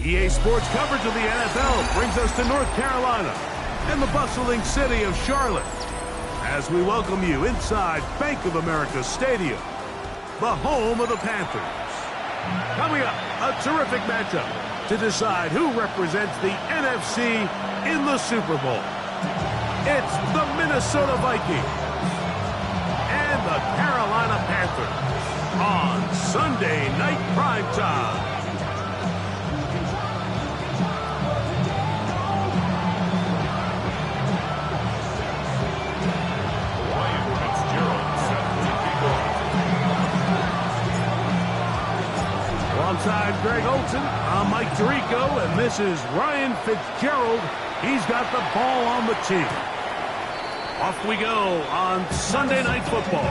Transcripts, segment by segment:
EA Sports coverage of the NFL brings us to North Carolina and the bustling city of Charlotte as we welcome you inside Bank of America Stadium, the home of the Panthers. Coming up, a terrific matchup to decide who represents the NFC in the Super Bowl. It's the Minnesota Vikings and the Carolina Panthers on Sunday Night Primetime. Alongside Greg Olson, I'm Mike Tirico, and this is Ryan Fitzgerald. He's got the ball on the tee. Off we go on Sunday Night Football.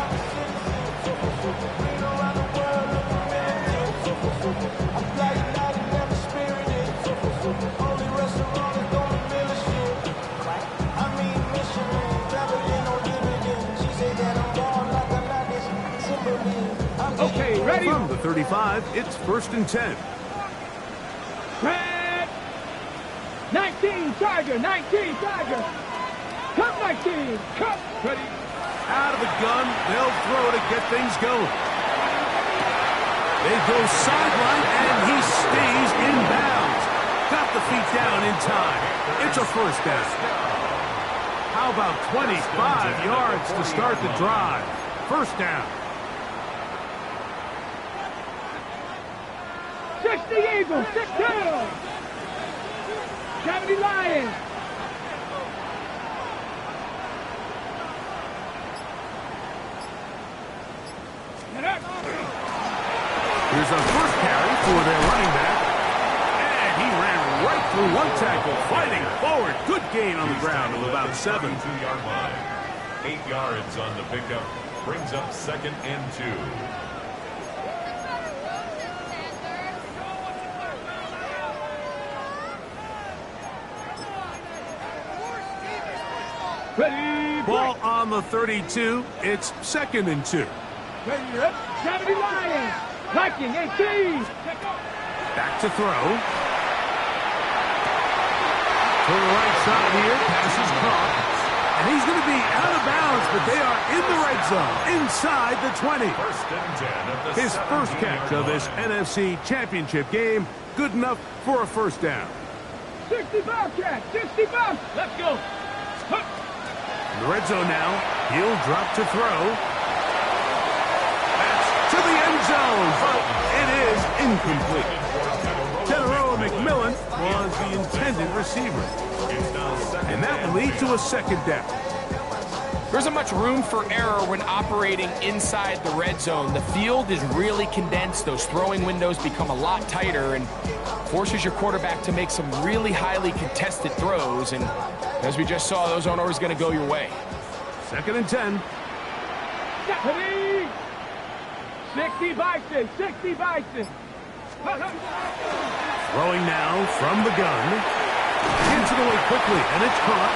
Okay, ready? From the 35, it's 1st and 10. Red! 19, Tiger, 19, Tiger. Come, 19, come. Ready? Out of the gun, they'll throw to get things going. They go sideline, and he stays in bounds. Got the feet down in time. It's a first down. How about 25 yards to start the drive? First down. 60 Eagles, 6 down. 70 Lions. Here's a first carry for their running back. And he ran right through one tackle, fighting forward. Good gain on the ground of about 7. 2-yard line. 8 yards on the pickup. Brings up 2nd and 2. Ready, Ball on the 32. It's 2nd and 2. ready, up. 70 Lions. Viking, 18. Back to throw. To the right side here. Pass is caught. And he's going to be out of bounds, but they are in the red zone, inside the 20. 1st and 10 at the His first catch of this NFC Championship game. Good enough for a first down. 60 Bobcat, 60 Bob. Let's go. In the red zone now. He'll drop to throw. That's to the end zone, but it is incomplete. General McMillan was the intended receiver. And that will lead to a 2nd down. There isn't much room for error when operating inside the red zone. The field is really condensed. Those throwing windows become a lot tighter and forces your quarterback to make some really highly contested throws. And as we just saw, those aren't always going to go your way. 2nd and 10. 60 Bison, 60 Bison. Throwing now from the gun. Gets it away quickly, and it's caught.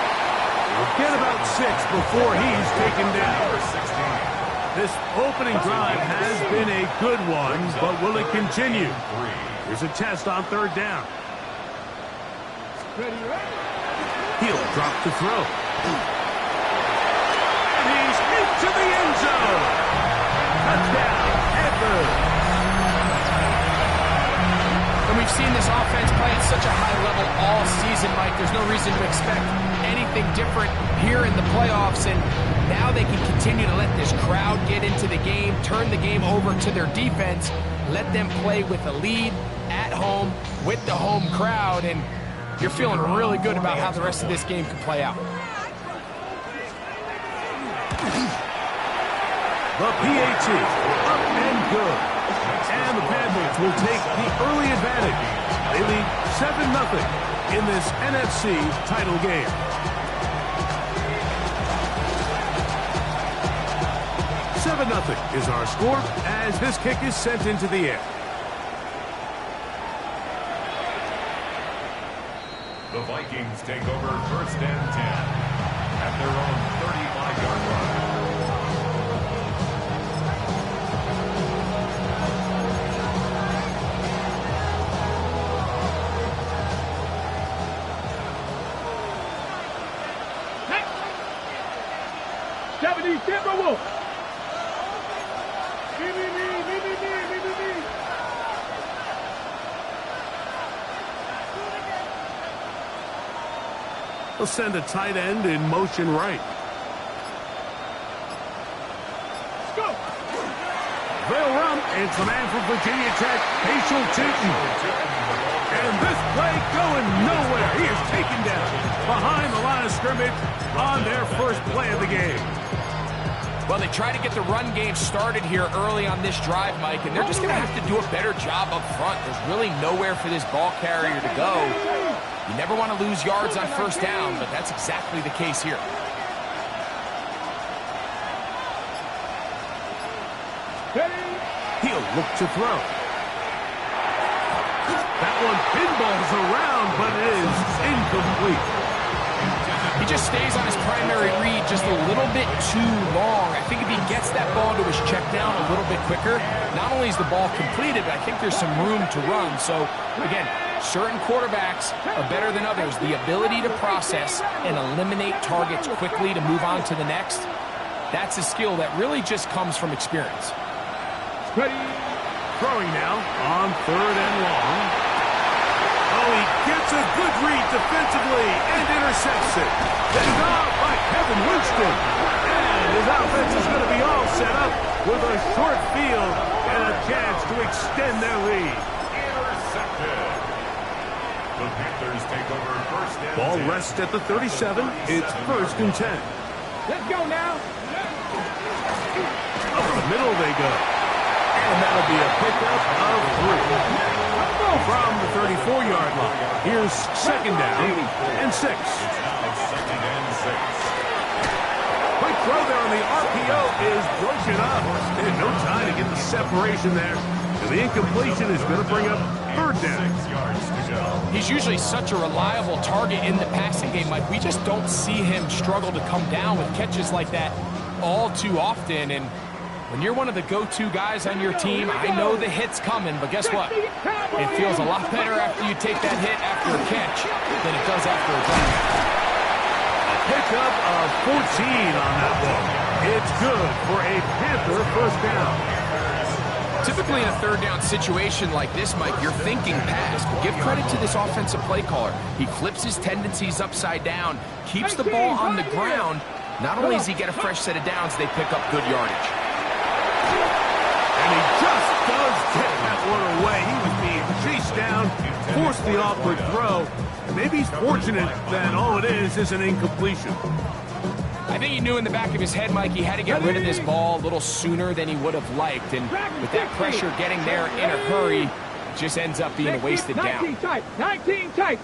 We'll get about 6 before he's taken down. This opening drive has been a good one, but will it continue? Here's a test on 3rd down. He'll drop to throw. And he's into the end zone. Touchdown, Panthers. And we've seen this offense play at such a high level all season, Mike. There's no reason to expect anything different here in the playoffs. And now they can continue to let this crowd get into the game, turn the game over to their defense, let them play with a lead at home with the home crowd. And you're feeling really good about how the rest of this game can play out. The PAT, up and good. And the Panthers will take the early advantage. They lead 7-0 in this NFC title game. $7-0 is our score as this kick is sent into the air. The Vikings take over 1st and 10 at their own 35-yard line. 70, Timberwolf. Me. They'll send a tight end in motion right. Go. They'll run. It's the man from Virginia Tech, Hazel Tootin. And this play going nowhere. He is taken down behind the line of scrimmage on their first play of the game. Well, they try to get the run game started here early on this drive, Mike, and they're just going to have to do a better job up front. There's really nowhere for this ball carrier to go. You never want to lose yards on first down, but that's exactly the case here. He'll look to throw. That one pinballs around, but it is incomplete. He just stays on his primary read just a little bit too long. I think if he gets that ball to his check down a little bit quicker, not only is the ball completed, but I think there's some room to run. So, again, certain quarterbacks are better than others. The ability to process and eliminate targets quickly to move on to the next, that's a skill that really just comes from experience. Ready. Throwing now on 3rd and long. Oh, he gets a good read defensively and intercepts it. Then off by Kevin Winston. And his offense is going to be all set up with a short field and a chance to extend their lead. Intercepted. The Panthers take over first and Ball 10. rests at the 37. It's 1st and 10. Let's go now. Up the middle they go. And that'll be a pickup of 3. From the 34-yard line. Here's 2nd down and 6. Now 2nd and 6. Quick throw there on the RPO is broken up. They had no time to get the separation there. And the incompletion is going to bring up 3rd down. 6 yards to go. He's usually such a reliable target in the passing game, Mike. We just don't see him struggle to come down with catches like that all too often. And when you're one of the go-to guys on your team, I know the hit's coming, but guess what? It feels a lot better after you take that hit after a catch than it does after a drive. Pickup of 14 on that one. It's good for a Panther 1st down. Typically in a 3rd down situation like this, Mike, you're thinking pass, but give credit to this offensive play caller. He flips his tendencies upside down, keeps the ball on the ground. Not only does he get a fresh set of downs, they pick up good yardage. And he just does get that one away. He was being chased down, forced the awkward throw. Maybe he's fortunate that all it is an incompletion. I think he knew in the back of his head, Mike, he had to get rid of this ball a little sooner than he would have liked. And with that pressure getting there in a hurry, it just ends up being a wasted down. 19 tight.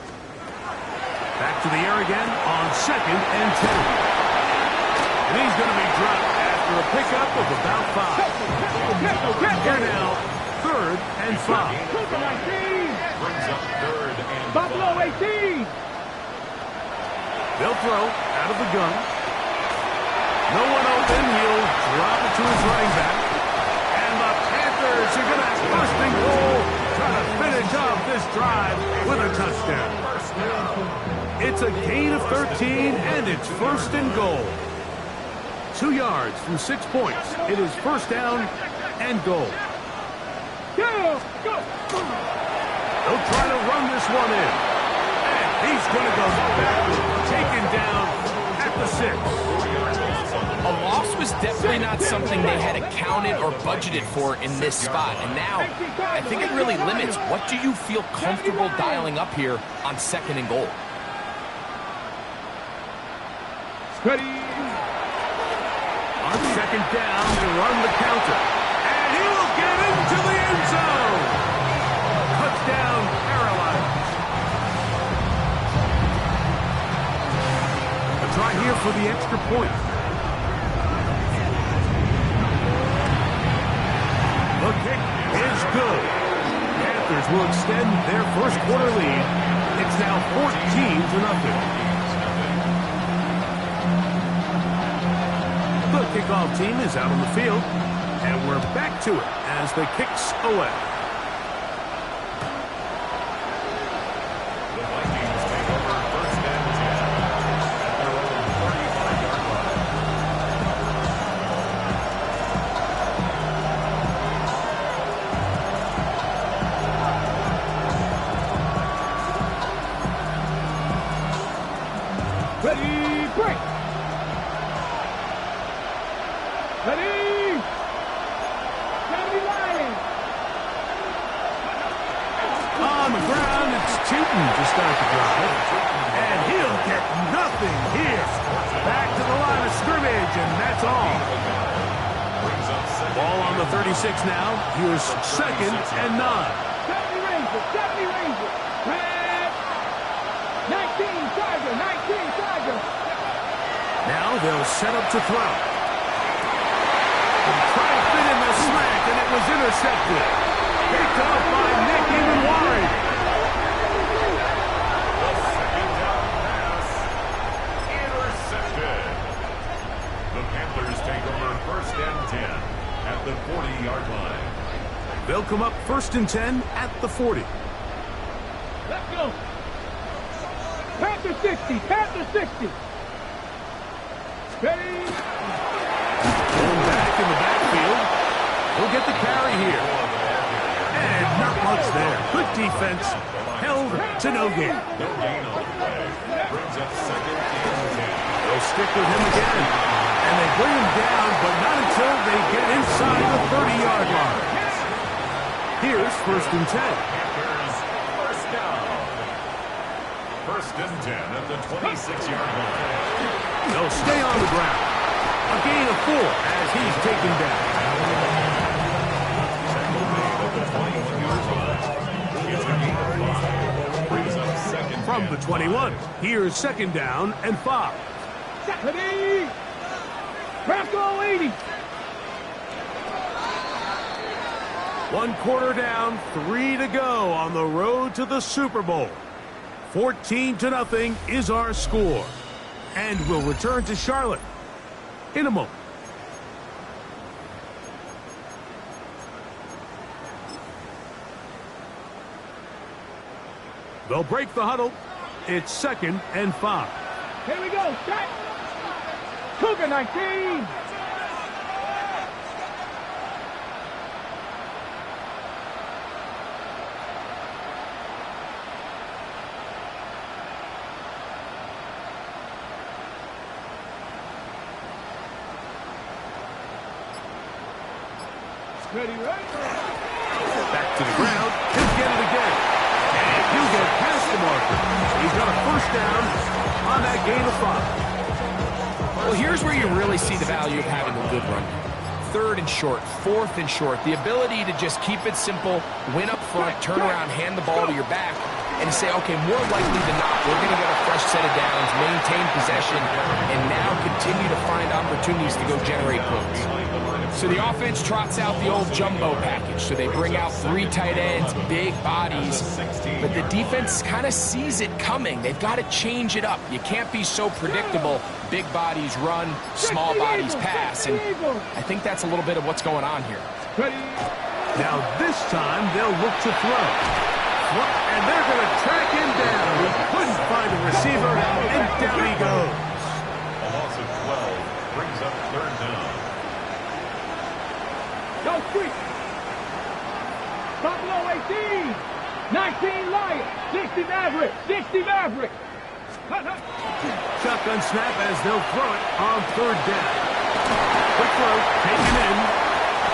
Back to the air again on 2nd and 10. And he's going to be dropped after a pickup of about 5. Here now, 3rd and 5. Brings up 3rd and Buffalo 18. They'll throw out of the gun. No one open. He'll drop it to his running back. And the Panthers are going to have 1st and goal, trying to finish off this drive with a touchdown. It's a gain of 13, and it's 1st and goal. 2 yards from 6 points. It is 1st down and goal. Go. They'll try to run this one in. And he's going to go back, taken down at the 6. A loss was definitely not something they had accounted or budgeted for in this spot. And now, I think it really limits what do you feel comfortable dialing up here on 2nd and goal. Ready. On 2nd down, they run the counter. And he will get into the end zone. Touchdown, Carolina. A try here for the extra point. The kick is good. Panthers will extend their 1st quarter lead. It's now 14-0. The kickoff team is out on the field, and we're back to it as the kicks away. The Vikings take over 1st and 10 at their own 35-yard line. on the ground. It's Tootin to start the drive. And he'll get nothing here. Back to the line of scrimmage, and that's all. Ball on the 36 now. Here's 2nd and 9. 70 Rangers, 70 Rangers. Red. 19 Tiger, 19 Tiger. Now they'll set up to throw. Try to fit in the slant, and it was intercepted. Picked up by Nick Evenwari. The second down pass intercepted. The Panthers take over 1st and 10 at the 40-yard line. They'll come up 1st and 10 at the 40. Let's go. Panther 60, Panther 60. Ready. Going back in the backfield. He'll get the carry here. And not much there. Good defense. Held to no gain. No gain on the play. Brings up 2nd and 10. They'll stick with him again. And they bring him down, but not until they get inside the 30-yard line. Here's 1st and 10. Panthers, 1st down. 1st and 10 at the 26-yard line. They'll stay on the ground. A gain of 4 as he's taken down. At the 21-yard line. It's a gain of 5. Brings up 2nd From and the 21, here's 2nd down and 5. Ready. Bronco 80. 1 quarter down, 3 to go on the road to the Super Bowl. 14-0 is our score. And we'll return to Charlotte in a moment. They'll break the huddle. It's 2nd and 5. Here we go. Set. Cougar 19. Ready, right? Back to the ground. He'll get it again. And he'll get past the marker. He's got a 1st down on that gain of 5. Well, here's where you really see the value of having a good run. 3rd and short, 4th and short. The ability to just keep it simple, win up front, turn around, hand the ball to your back, and say, okay, more likely than not, we're going to get a fresh set of downs, maintain possession, and now continue to find opportunities to go generate points. So the offense trots out the old jumbo package. So they bring out 3 tight ends, big bodies, but the defense kind of sees it coming. They've got to change it up. You can't be so predictable. Big bodies run, small bodies pass, and I think that's a little bit of what's going on here. Now this time they'll look to throw. And they're going to track him down. He couldn't find a receiver, and down he goes. A loss of 12 brings up 3rd down. Go quick. Buffalo 18. 19 Lion. 60 Maverick. 60 Maverick. Shotgun snap as they'll throw it on 3rd down. Quick throw, taken in.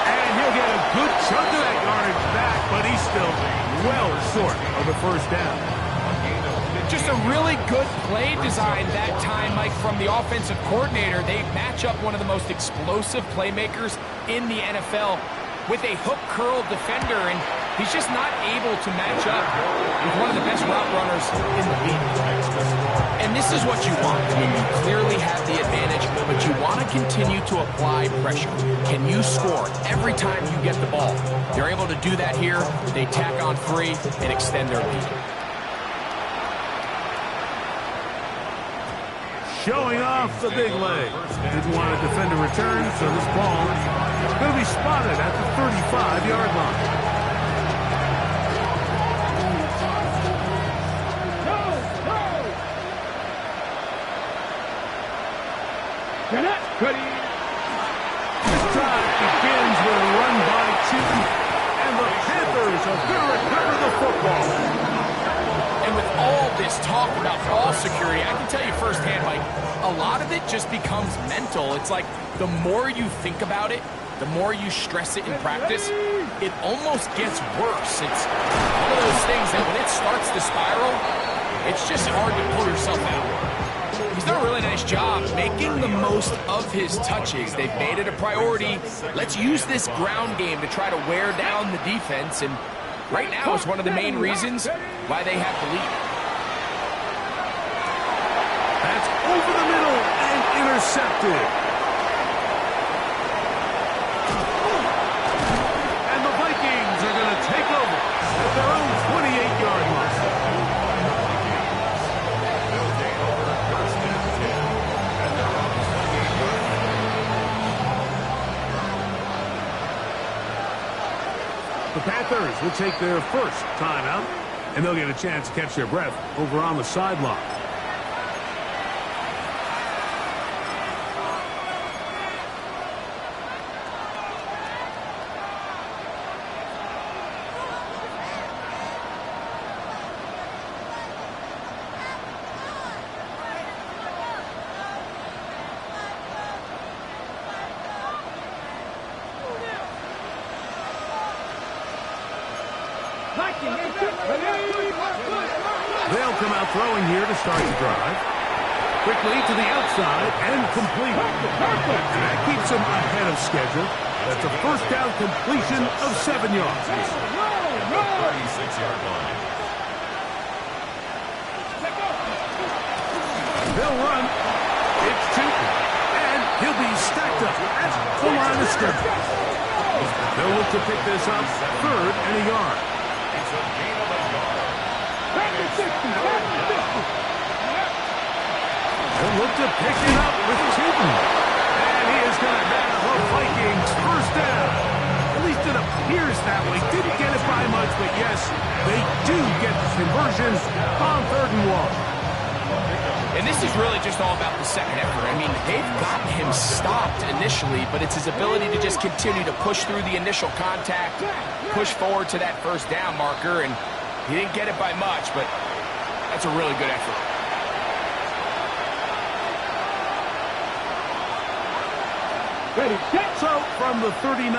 And he'll get a good chunk of that yardage back, but he's still well short of the 1st down. Just a really good play design that time, Mike, from the offensive coordinator. They match up one of the most explosive playmakers in the NFL with a hook curl defender, and he's just not able to match up with one of the best route runners in the league. And this is what you want. I mean, you clearly have the advantage, but you want to continue to apply pressure. Can you score every time you get the ball? They're able to do that here. They tack on 3 and extend their lead. Showing off the big leg. Didn't want to defend a return, so this ball is going to be spotted at the 35-yard line. This drive begins with a run by Tootin, and the Panthers are going to recover the football. And with all this talk about ball security, I can tell you firsthand, Mike, a lot of it just becomes mental. It's like the more you think about it, the more you stress it in practice, it almost gets worse. It's one of those those things that when it starts to spiral, it's just hard to pull yourself out. He's done a really nice job making the most of his touches. They've made it a priority. Let's use this ground game to try to wear down the defense, and right now is one of the main reasons why they have the lead. That's over the middle and intercepted. And the Vikings are going to take over at their own 28-yard line. The Panthers will take their first timeout, and they'll get a chance to catch their breath over on the sideline. They'll come out throwing here to start the drive. Quickly to the outside and complete. That keeps him ahead of schedule. That's a first down completion of 7 yards. At the 36-yard line. They'll run. It's Tootin. And he'll be stacked up at the line of scrimmage. They'll look to pick this up 3rd and a yard. It's a gain of a yard. They'll look to pick it up with Tootin. And he is going to have the Vikings first down. At least it appears that way. Didn't get it by much, but yes, they do get the conversion on 3rd and 1. And this is really just all about the second effort. I mean, they've gotten him stopped initially, but it's his ability to just continue to push through the initial contact, push forward to that first down marker, and he didn't get it by much, but that's a really good effort. Ready, set. So from the 39,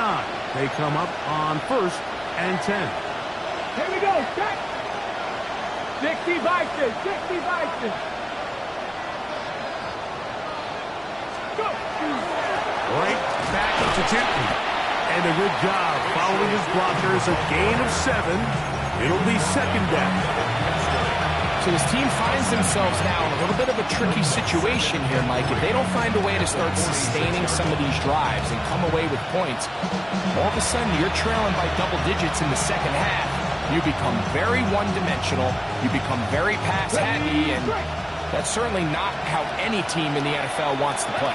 they come up on 1st and 10. Here we go, set. 60 Vikings, 60 Vikings. Go. Right back to Tootin. And a good job following his blockers. A gain of 7. It'll be 2nd down. So his team finds themselves now in a little bit of a tricky situation here, Mike. If they don't find a way to start sustaining some of these drives and come away with points, all of a sudden you're trailing by double digits in the second half. You become very one-dimensional. You become very pass-happy, and that's certainly not how any team in the NFL wants to play.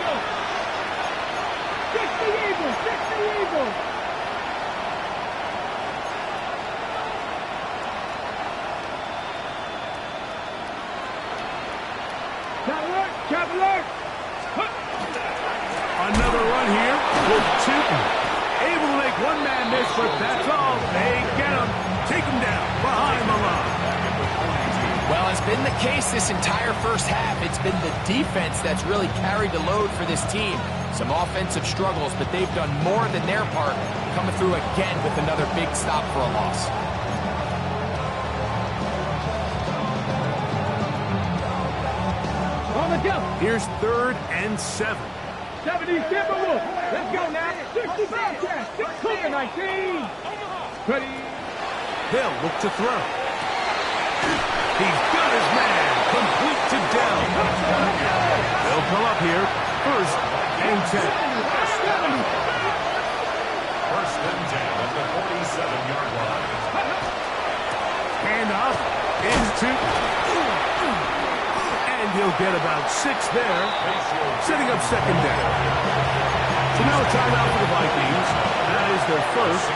60 Eagles, 60 Eagles. Cavalier. Another run here with Tootin. Able to make one man miss, but that's all. They get him. Take him down behind the line. Well, it's been the case this entire first half. It's been the defense that's really carried the load for this team. Some offensive struggles, but they've done more than their part, coming through again with another big stop for a loss. Here's 3rd and 7. 70 Timberwolves. Let's go now. 65 cast. 19. Ready. They'll look to throw. He's got his man. Complete to down. They'll come up here. 1st and 10. First and 10 at the 47-yard line. Hand off into. And he'll get about 6 there, setting up 2nd down. So now a timeout for the Vikings. That is their first.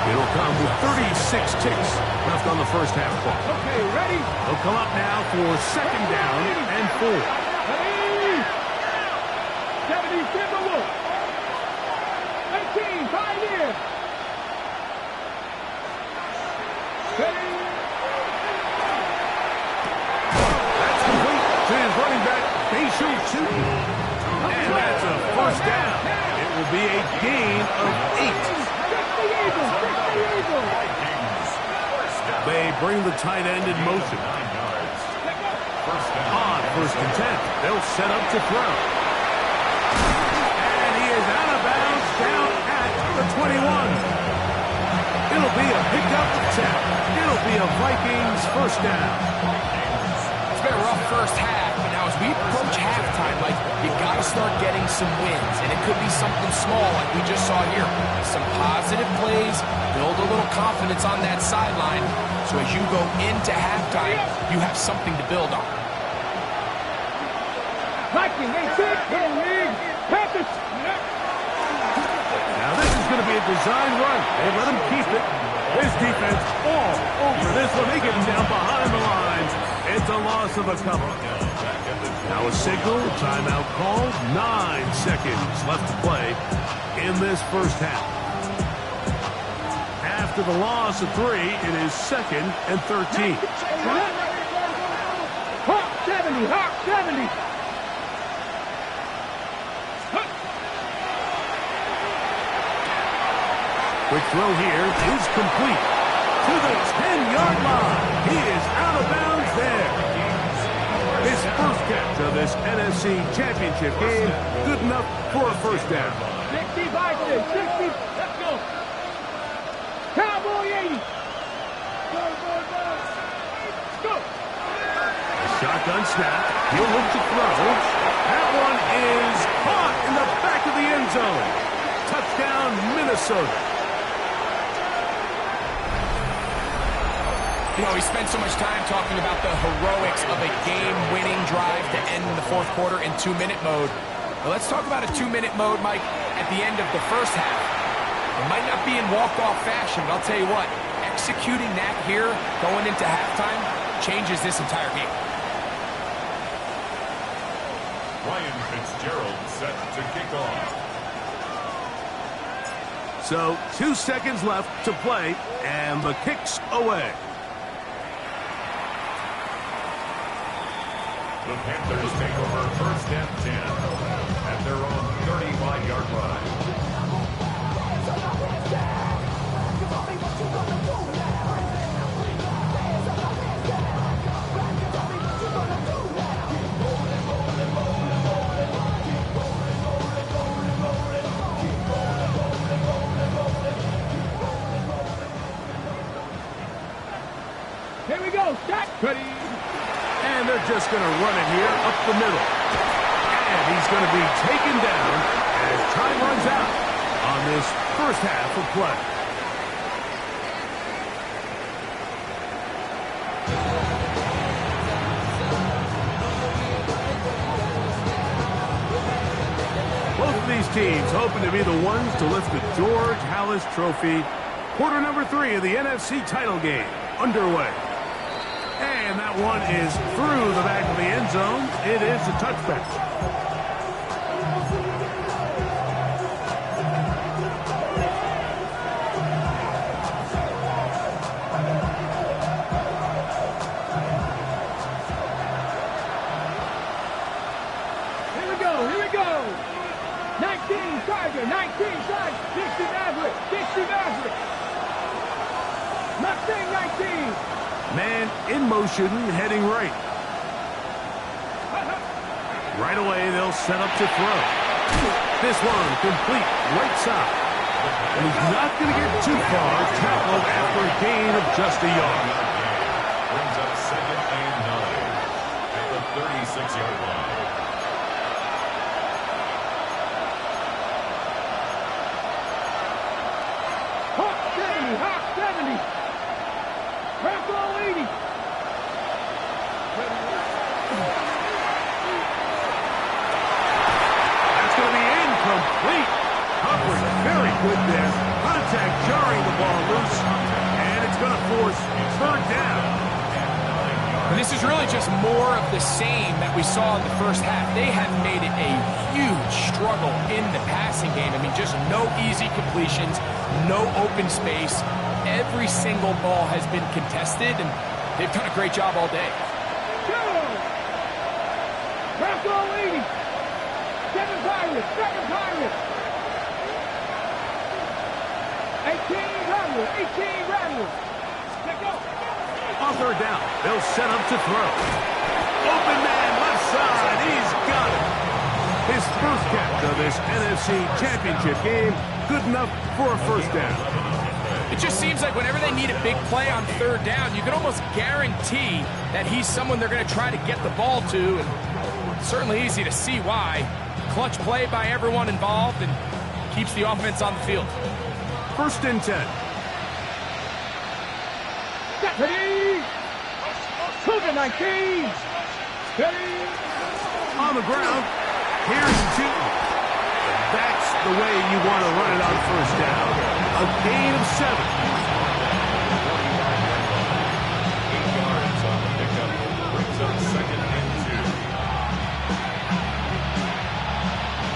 It'll come with 36 ticks left on the first half clock. Okay, ready? They'll come up now for 2nd down and 4. Ready? 70 Timberwolves. 18, 5 here. Ready? Running back, Bayshore Tootin. And that's a first down. It will be a gain of 8. Eagles, 60 Eagles. Vikings, first down. They bring the tight end in motion. 9 yards. On 1st and 10. They'll set up to throw. And he is out of bounds down at the 21. It'll be a pickup of 10. It'll be a Vikings first down. It's been a rough first half, but now as we approach halftime, like, you got to start getting some wins, and it could be something small like we just saw here. Some positive plays, build a little confidence on that sideline, so as you go into halftime, you have something to build on. Viking, they sit. Panthers. Now this is going to be a design run. They let him keep it. His defense all over this one. They get him down behind the lines. It's a loss of a couple. Now a signal, timeout called. 9 seconds left to play in this first half. After the loss of 3, it is 2nd and 13. Hawk 70, Hawk 70. Quick throw here is complete to the 10-yard line. He is out of bounds there. His first catch of this NFC Championship game, good enough for a first down. 60 Vikings, 60. Let's go. Cowboy 80. Go, go, go. Go. A shotgun snap. He'll look to throw. That one is caught in the back of the end zone. Touchdown, Minnesota. You know, we spent so much time talking about the heroics of a game-winning drive to end the fourth quarter in 2-minute mode. Well, let's talk about a 2-minute mode, Mike, at the end of the first half. It might not be in walk-off fashion, but I'll tell you what, executing that here, going into halftime, changes this entire game. Ryan Fitzgerald set to kick off. So 2 seconds left to play, and the kick's away. The Panthers take over 1st and 10 at their own 35-yard line. Here we go. Shot. Ready. And they're just going to run it here up the middle. And he's going to be taken down as time runs out on this first half of play. Both of these teams hoping to be the ones to lift the George Halas Trophy. Quarter number 3 of the NFC title game underway. And that one is through the back of the end zone. It is a touchback. Here we go. Here we go. 19 Tiger. 19 Tiger. 60 Maverick. 60 Maverick. Mustang 19. Man in motion, heading right. Right away, they'll set up to throw. This one complete, right side. And he's not going to get too far. Tackled after a gain of just a yard. Brings up 2nd and 9 at the 36-yard line. Hawk 70. Hawk 70. Purple 80. That's going to be incomplete. Coverage very good there. Contact jarring the ball loose. And it's going to force 3rd down. And this is really just more of the same that we saw in the first half. They have made it a huge struggle in the passing game. I mean, just no easy completions, no open space. Every single ball has been contested, and they've done a great job all day. Go! Purple 80. 7 Pirates. 7 Pirates. 18 Rattlers. 18 Rattlers. Let's go. They'll set up to throw. Open man, left side. He's got it. His first catch of this NFC Championship game. Good enough for a first down. It just seems like whenever they need a big play on third down, you can almost guarantee that he's someone they're going to try to get the ball to. And it's certainly easy to see why. Clutch play by everyone involved and keeps the offense on the field. First and 10. Ready. Cougar 19. Ready. On the ground. Here's Newton. That's the way you want to run it on first down. A gain of 7. 8 yards on the pickup. Brings up second and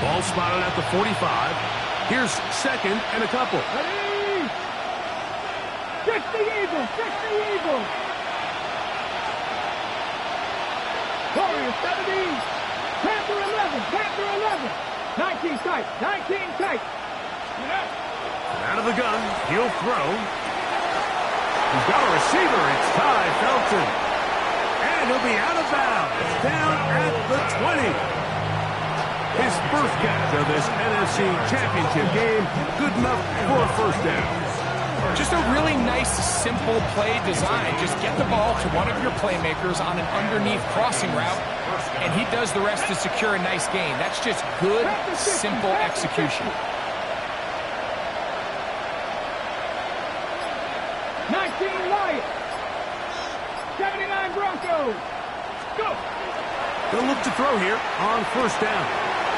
2. Ball spotted at the 45. Here's second and a couple. Ready. Fix the Eagles. Fix the Eagles. Warriors 70. Panther 11. Panther 11. 19 tight. 19 tight. Out of the gun. He'll throw. He's got a receiver. It's Ty Felton. And he'll be out of bounds. Down at the 20. His first catch of this NFC Championship game. Good enough for a first down. Just a really nice, simple play design. Just get the ball to one of your playmakers on an underneath crossing route, and he does the rest to secure a nice gain. That's just good, simple execution. 19 Lions. 79 Broncos. Go. They'll look to throw here on first down.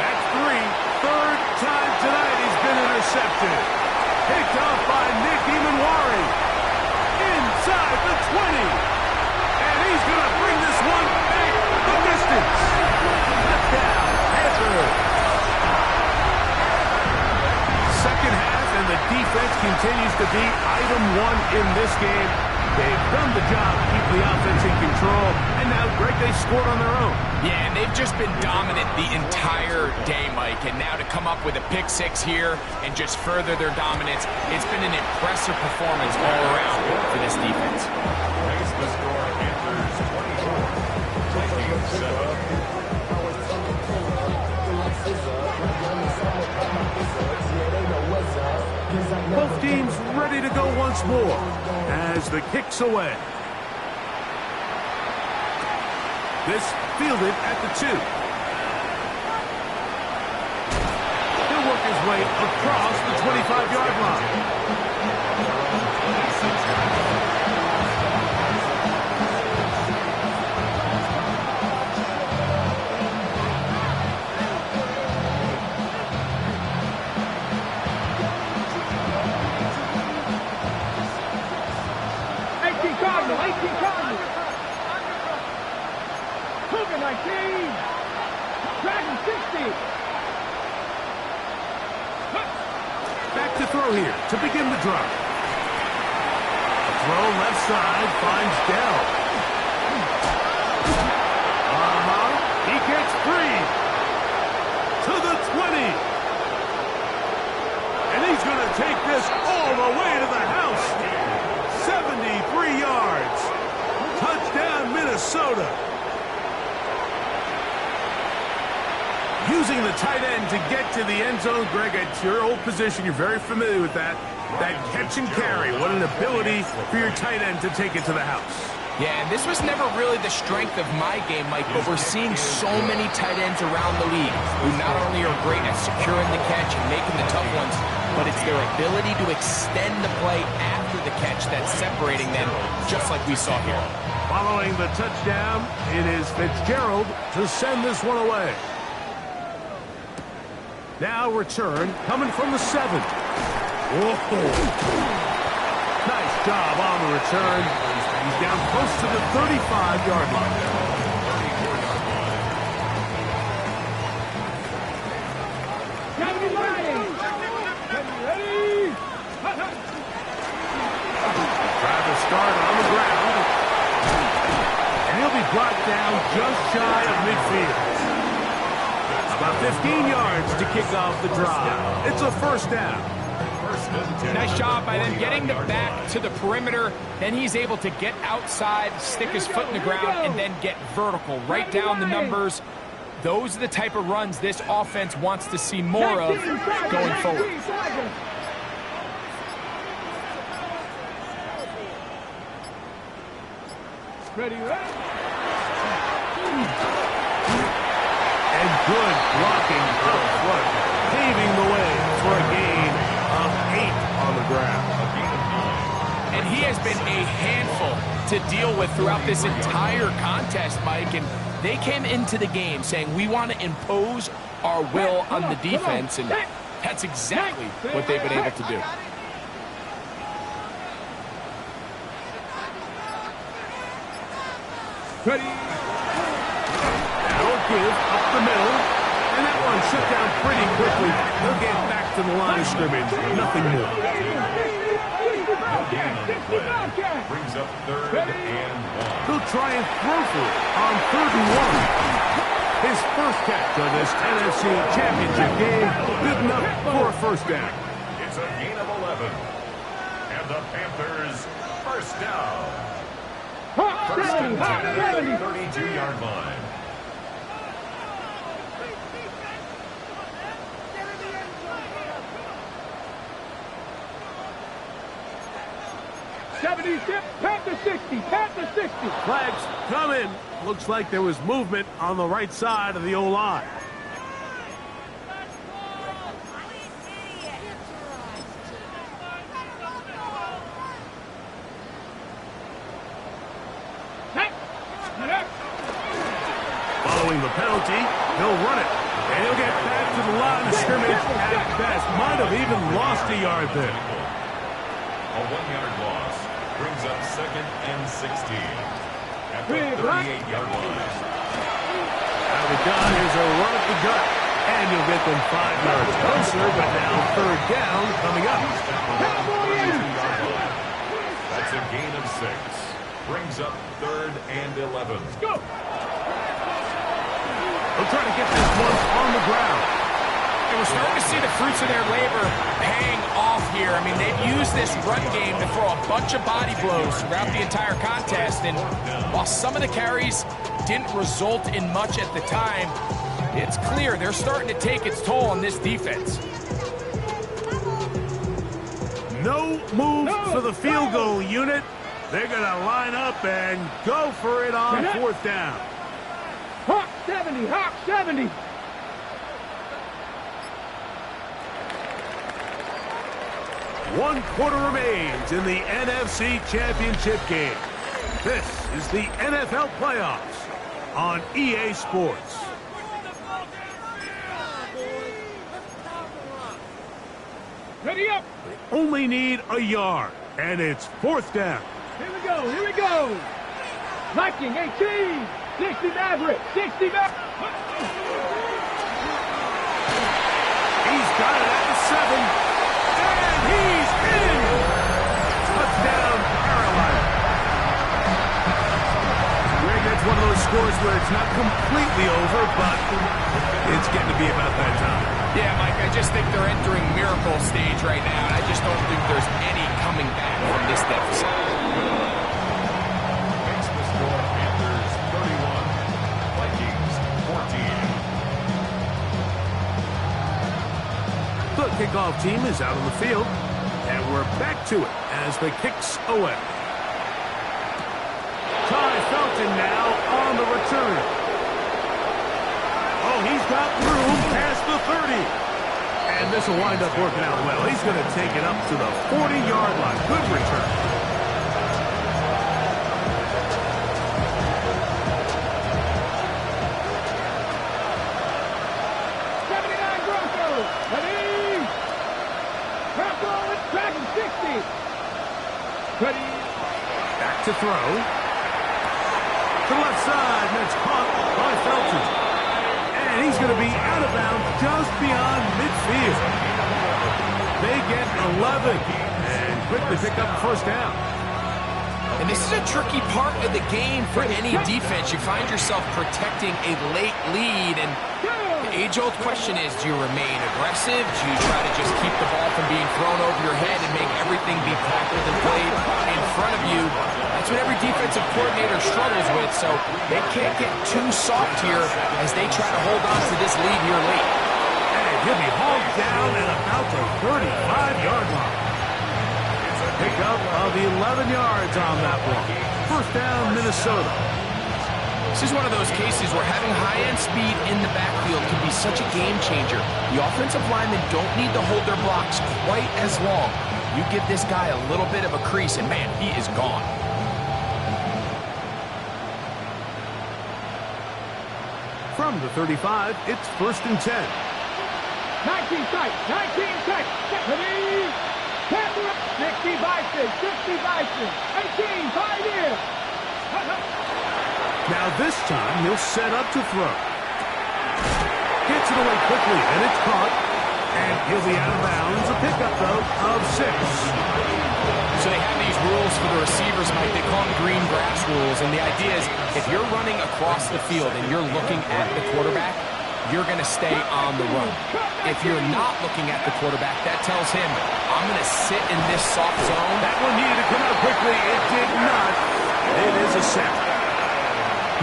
That's 3. Third time tonight he's been intercepted. Picked off by Nick Emanwari. Inside the 20. And he's going to bring this one back the distance. Touchdown, Panthers. Second half, and the defense continues to be item 1 in this game. They've done the job to keep the offense in control, and now, Greg, they scored on their own. Yeah, and they've just been dominant the entire day, Mike. And now to come up with a pick 6 here and just further their dominance, it's been an impressive performance all around for this defense. Makes the score Panthers 24, Vikings 7. Both teams ready to go once more as the kick's away. This fielded at the 2. He'll work his way across the 25-yard line. Cougar 19. Dragon 60. Back to throw here to begin the drive. A throw left side finds Dell. He gets free to the 20. And he's going to take this all the way to the house. 73 yards. Touchdown, Minnesota. Using the tight end to get to the end zone, Greg, it's your old position. You're very familiar with that. That catch and carry. What an ability for your tight end to take it to the house. Yeah, and this was never really the strength of my game, Mike, but we're seeing so many tight ends around the league who not only are great at securing the catch and making the tough ones, but it's their ability to extend the play after the catch that's separating them, just like we saw here. Following the touchdown, it is Fitzgerald to send this one away. Now return coming from the 7. Whoa. Nice job on the return. He's down close to the 35-yard line. Ready? Travis start on the ground. And he'll be brought down just shy of midfield. About 15 yards to kick off the drive. It's a first down. First and 10. Nice job by them getting the back to the perimeter. Then he's able to get outside, stick his foot in the ground, and then get vertical. Right down the numbers. Those are the type of runs this offense wants to see more of going forward. Ready, And good blocking up front, paving the way for a gain of 8 on the ground. And he has been a handful to deal with throughout this entire contest, Mike. And they came into the game saying, we want to impose our will on the defense, and that's exactly what they've been able to do. Ready. That'll give up the middle, and that one shut down pretty quickly. They'll get back to the line of scrimmage, nothing more. Brings up third and 1. He'll try and throw for it on 3rd and 1. His first catch on this NFC Championship game, good enough for a first down. It's a gain of 11. And the Panthers first down. First and 10 at the 32-yard line. Panther 60, Panther 60. Flags coming. Looks like there was movement on the right side of the O-line. Following the penalty, he'll run it. And he'll get back to the line of scrimmage at best. Might have even lost a yard there. A 1-yard loss brings up 2nd and 16 at the 38-yard line. Out of the gun, here's a run at the gut. And you'll get them 5 yards closer, but now 3rd down coming up. That's a gain of 6. Brings up 3rd and 11. Go. They'll try to get this one on the ground. And we're starting to see the fruits of their labor paying off here. I mean, they've used this run game to throw a bunch of body blows throughout the entire contest. And while some of the carries didn't result in much at the time, it's clear they're starting to take its toll on this defense. No move for the field goal unit. They're going to line up and go for it on 4th down. Hawk 70, Hawk 70. One quarter remains in the NFC Championship game. This is the NFL playoffs on EA Sports. Ready up. They only need a yard, and it's 4th down. Here we go, here we go. Viking 18, 60 Maverick, 60 Maverick. He's got it at the 7, and he's in. Touchdown, Carolina. Greg, that's one of those scores where it's not completely over, but it's getting to be about that time. Yeah, Mike, I just think they're entering miracle stage right now, and I just don't think there's any coming back from this deficit. Makes the score Panthers 31, Vikings 14. The kickoff team is out on the field, and we're back to it as the kicks away. Ty Felton now on the return. Oh, he's got room past the 30. And this will wind up working out well. He's going to take it up to the 40-yard line. Good return. Ready. Back to throw. To the left side, and it's caught by Felton. And he's going to be out of bounds just beyond midfield. They get 11 and quickly pick up first down. And This is a tricky part of the game for any defense. You find yourself protecting a late lead, and the age-old question is, do you remain aggressive? Do you try to just keep the ball from being thrown over your head and make everything be tackled and played in front of you? That's what every defensive coordinator struggles with, so they can't get too soft here as they try to hold on to this lead here late. And he'll be hauled down at about the 35-yard line. Pickup of 11 yards on that one. First down, Minnesota. This is one of those cases where having high-end speed in the backfield can be such a game changer. The offensive linemen don't need to hold their blocks quite as long. You give this guy a little bit of a crease, and man, he is gone. From the 35, it's 1st and 10. 19 strikes, 19 strikes, 60 Bison, 60 Bison, 18, 5 years. Now this time, he'll set up to throw. Gets it away quickly, and it's caught. And he'll be out of bounds. A pickup, though, of 6. So they have these rules for the receivers, Mike. They call them green grass rules. And the idea is if you're running across the field and you're looking at the quarterback, you're going to stay on the run. If you're not looking at the quarterback, that tells him, I'm going to sit in this soft zone. That one needed to come out quickly. It did not. It is a sack.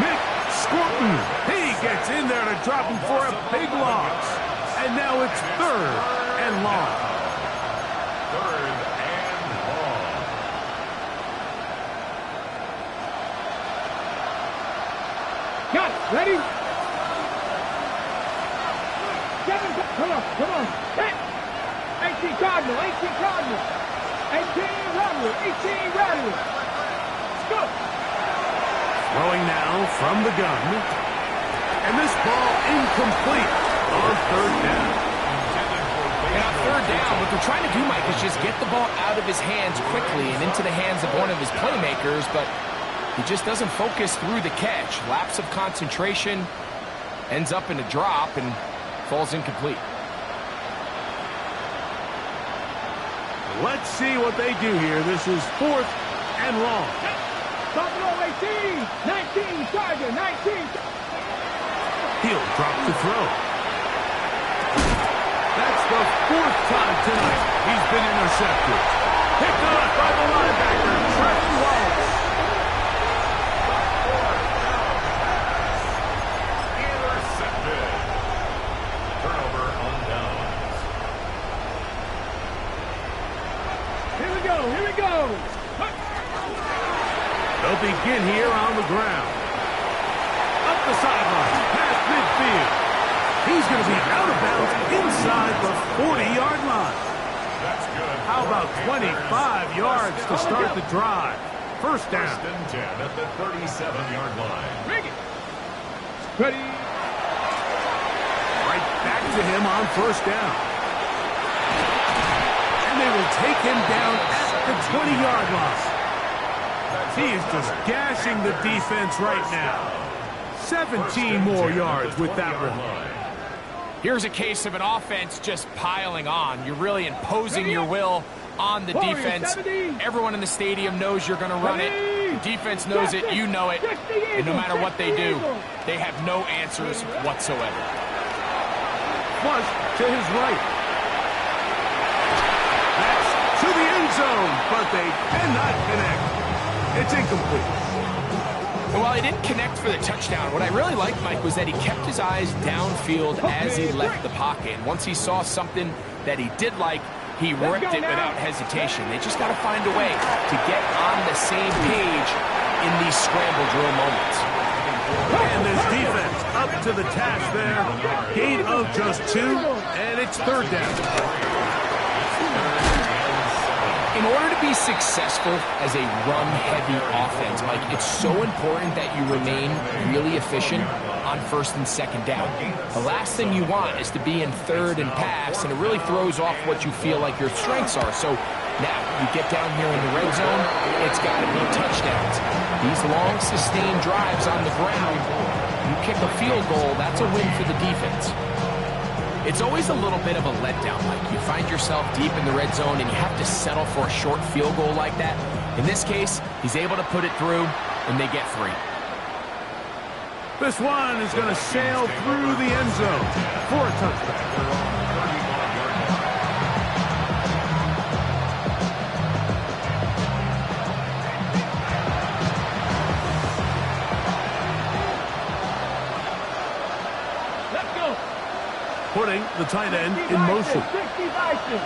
Nick Scorton. He gets in there to drop him for a big loss. And now it's 3rd and long. 3rd and long. Got it. Ready? 7, come on. 18 Cardinal, 18 Cardinal. 18 Rattler, 18 Rattler. Let's go. Throwing now from the gun. And this ball incomplete on 3rd down. And on 3rd down, what they're trying to do, Mike, is just get the ball out of his hands quickly and into the hands of one of his playmakers, but he just doesn't focus through the catch. Lapse of concentration, ends up in a drop, and falls incomplete. Let's see what they do here. This is 4th and long. Buffalo 18, 19, Charger, 19. He'll drop the throw. That's the 4th time tonight he's been intercepted. Picked up by the linebacker, Trevor Wallace. Intercepted. Turnover on downs. Here we go. They'll begin here on the ground. Up the sideline, past midfield. He's going to be out of bounds inside the 40-yard line. That's good. How about 25 yards to start the drive? First down. 1st and 10 at the 37-yard line. Bring it. Ready. Right back to him on 1st down. And they will take him down at the 20-yard line. He is just gashing the defense right now. 17 more yards with that one. Here's a case of an offense just piling on. You're really imposing your will on the defense. Everyone in the stadium knows you're going to run it. The defense knows it, you know it. And no matter what they do, they have no answers whatsoever. Flush to his right. That's to the end zone, but they cannot connect. It's incomplete. And while he didn't connect for the touchdown, what I really liked, Mike, was that he kept his eyes downfield as he left the pocket. And once he saw something that he did like, he ripped it without hesitation. They just got to find a way to get on the same page in these scramble drill moments. And this defense up to the task there. Gain of just 2, and it's 3rd down. In order to be successful as a run-heavy offense, Mike, it's so important that you remain really efficient on 1st and 2nd down. The last thing you want is to be in 3rd and pass, and it really throws off what you feel like your strengths are. So now you get down here in the red zone, it's got to be touchdowns. These long, sustained drives on the ground, you kick a field goal, that's a win for the defense. It's always a little bit of a letdown, Mike. You find yourself deep in the red zone and you have to settle for a short field goal like that. In this case, he's able to put it through, and they get 3. This one is going to sail through the end zone for a touchback. Let's go. Putting the tight end in motion. 60 Bison.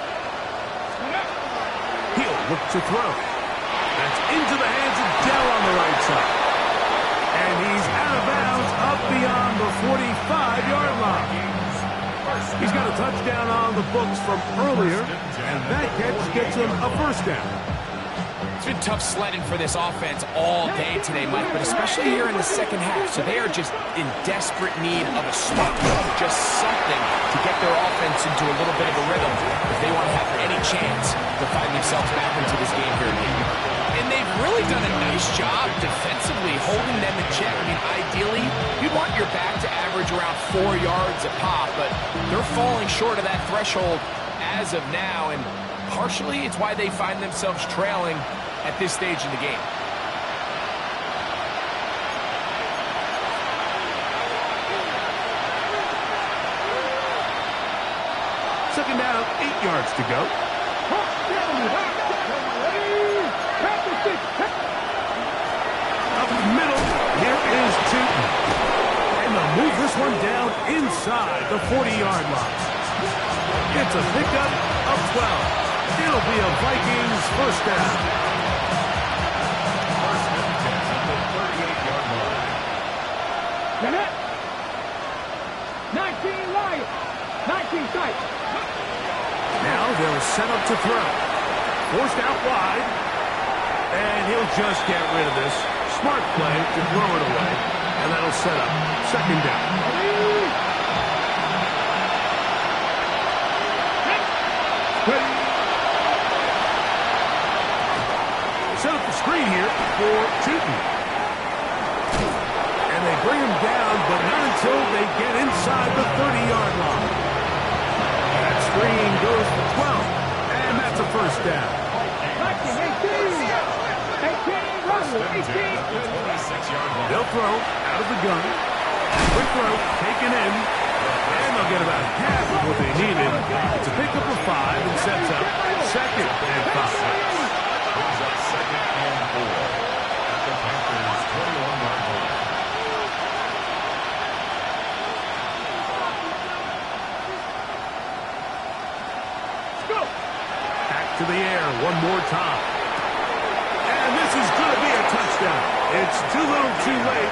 He'll look to throw. That's into the hands of Dell on the right side. And he's out of bounds up beyond the 45-yard line. He's got a touchdown on the books from earlier, and that catch gets him a first down. It's been tough sledding for this offense all day today, Mike, but especially here in the second half. So they are just in desperate need of a spark, just something to get their offense into a little bit of a rhythm if they want to have any chance to find themselves back into this game here today. And they've really done a nice job defensively holding them in check. I mean, ideally, you'd want your back to average around 4 yards a pop, but they're falling short of that threshold as of now, and partially it's why they find themselves trailing at this stage in the game. Second down, 8 yards to go. Up the middle, here is Tootin. And they'll move this one down inside the 40-yard line. It's a pickup of 12. It'll be a Vikings first down. Get it. 19 Lions. 19 tight. Now they'll set up to throw. Forced out wide. And he'll just get rid of this. Smart play to throw it away. And that'll set up second down. Set up the screen here for Tootin. And they bring him down, but not until they get inside the 30-yard line. That screen goes for 12, and that's a first down. 18, Russell, 18. They'll throw out of the gun. Quick throw, taken in, and they'll get about half of what they needed. It's a pickup of 5 and sets up second and 5. Brings up second and 4 at the Panthers' 21-yard line. To the air one more time. And this is going to be a touchdown. It's too little too late.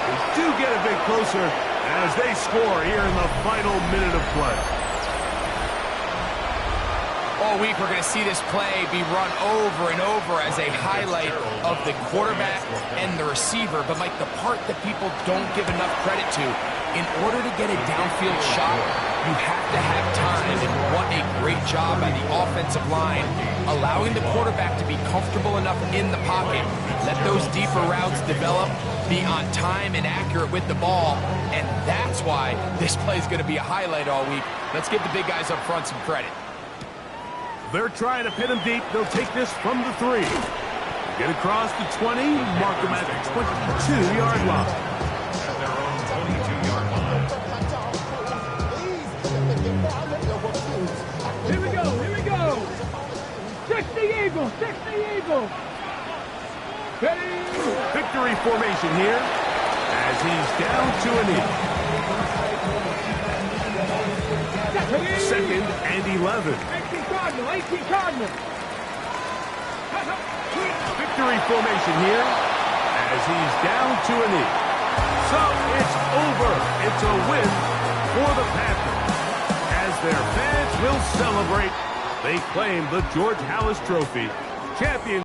They do get a bit closer as they score here in the final minute of play. All week we're going to see this play be run over and over as a highlight of the quarterback and the receiver. But, Mike, the part that people don't give enough credit to, in order to get a downfield shot, you have to have time, and what a great job by the offensive line, allowing the quarterback to be comfortable enough in the pocket, let those deeper routes develop, be on time and accurate with the ball, and that's why this play is going to be a highlight all week. Let's give the big guys up front some credit. They're trying to pin him deep. They'll take this from the 3. Get across the 20, mark them at the 22-yard line. At their own 22-yard line. Here we go, here we go. 60 Eagles, 60 Eagles. Ready? Victory formation here as he's down to a knee. Second and 11. 18 Cardinal, 18 Cardinal. Victory formation here as he's down to a knee. So it's over. It's a win for the Panthers. As their fans will celebrate, they claim the George Halas Trophy. Champion.